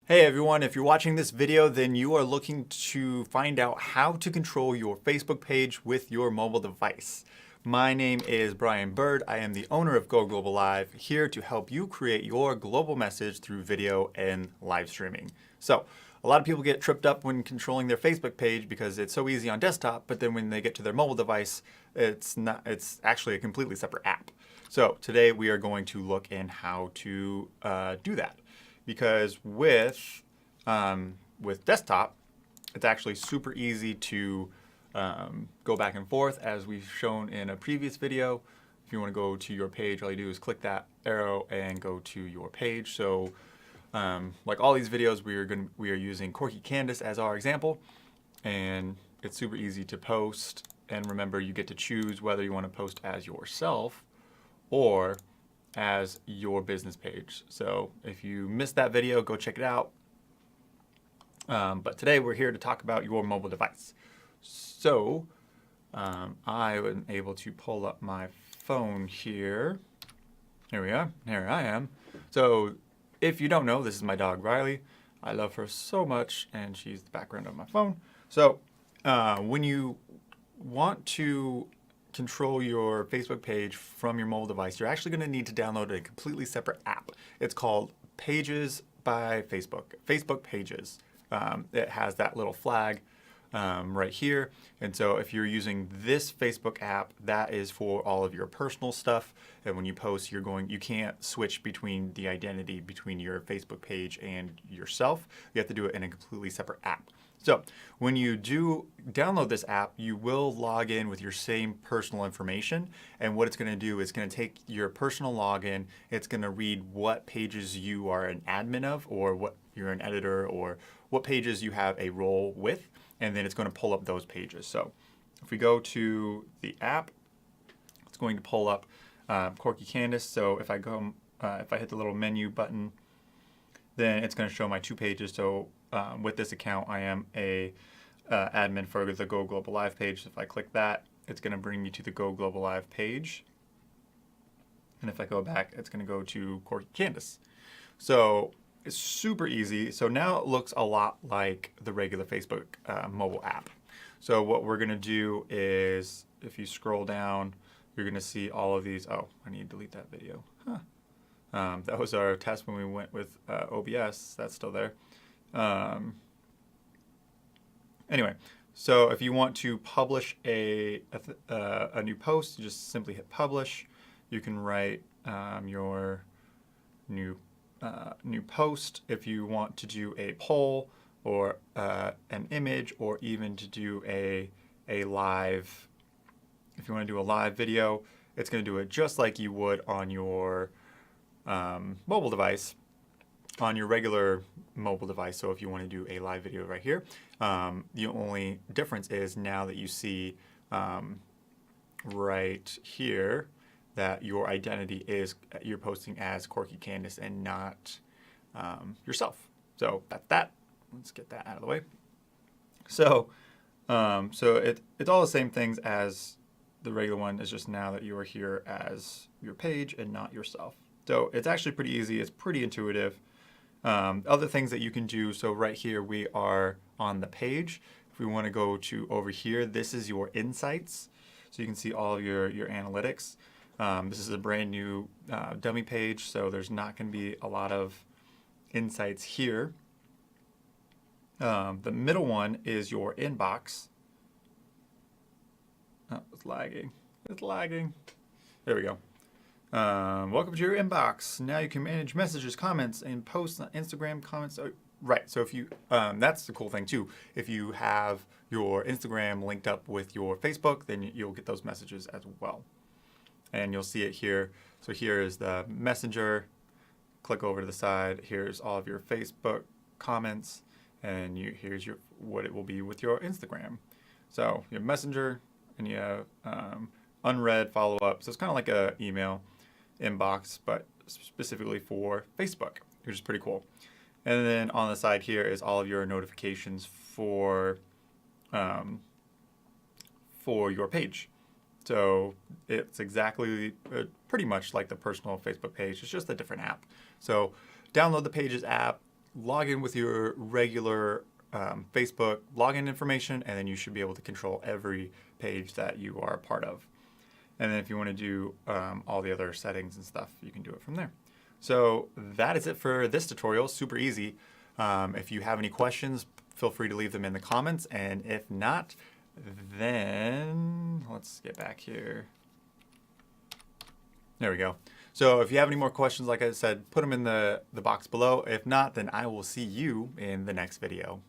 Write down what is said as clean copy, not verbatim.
Hey everyone, if you're watching this video, then you are looking to find out how to control your Facebook page with your mobile device. My name is Brian Bird. I am the owner of Go Global Live, here to help you create your global message through video and live streaming. So, a lot of people get tripped up when controlling their Facebook page because it's so easy on desktop, but then when they get to their mobile device, it's actually a completely separate app. So, today we are going to look in how to do that. Because with desktop, it's actually super easy to go back and forth, as we've shown in a previous video. If you want to go to your page, all you do is click that arrow and go to your page. So, like all these videos, we are using Corky Canvas as our example, and it's super easy to post. And remember, you get to choose whether you want to post as yourself or as your business page. So if you missed that video, go check it out. But today we're here to talk about your mobile device. So I was able to pull up my phone here. Here we are. Here I am. So if you don't know, this is my dog Riley. I love her so much, and she's the background of my phone. So when you want to control your Facebook page from your mobile device, you're actually going to need to download a completely separate app. It's called Pages by Facebook, Facebook Pages. It has that little flag right here. And so if you're using this Facebook app, that is for all of your personal stuff. And when you post, you can't switch between the identity between your Facebook page and yourself. You have to do it in a completely separate app. So when you do download this app, you will log in with your same personal information. And what it's going to do is going to take your personal login. It's going to read what pages you are an admin of, or what you're an editor, or what pages you have a role with. And then it's going to pull up those pages. So if we go to the app, it's going to pull up Corky Canvas. So if I hit the little menu button, then it's going to show my two pages. So with this account, I am a admin for the Go Global Live page. So if I click that, it's going to bring me to the Go Global Live page. And if I go back, it's going to go to Corky Canvas. So it's super easy. So now it looks a lot like the regular Facebook mobile app. So what we're going to do is, if you scroll down, you're going to see all of these. Oh, I need to delete that video. Huh. That was our test when we went with OBS. That's still there. Anyway, so if you want to publish a new post, you just simply hit publish. You can write your new post. If you want to do a poll or an image, or even to do a live, if you want to do a live video, it's going to do it just like you would on your mobile device, on your regular mobile device. So if you want to do a live video right here, the only difference is now that you see right here that your identity is you're posting as Corky Canvas and not yourself. So that's that. Let's get that out of the way. So it's all the same things as the regular one. It's just now that you are here as your page and not yourself. So it's actually pretty easy. It's pretty intuitive. Other things that you can do. So right here we are on the page. If we want to go to over here, this is your insights. So you can see all of your analytics. This is a brand new dummy page, so there's not going to be a lot of insights here. The middle one is your inbox. Oh, it's lagging. It's lagging. There we go. Welcome to your inbox. Now you can manage messages, comments, and posts on Instagram comments. Right. So if you, that's the cool thing too. If you have your Instagram linked up with your Facebook, then you'll get those messages as well. And you'll see it here. So here is the Messenger. Click over to the side. Here's all of your Facebook comments, and here's what it will be with your Instagram. So you have Messenger, and you have unread follow-up. So it's kind of like a email inbox, but specifically for Facebook, which is pretty cool. And then on the side here is all of your notifications for your page. So it's exactly pretty much like the personal Facebook page. It's just a different app. So download the Pages app, log in with your regular Facebook login information, and then you should be able to control every page that you are a part of. And then if you want to do all the other settings and stuff, you can do it from there. So that is it for this tutorial. Super easy. If you have any questions, feel free to leave them in the comments. And if not, then let's get back here. There we go. So if you have any more questions, like I said, put them in the box below. If not, then I will see you in the next video.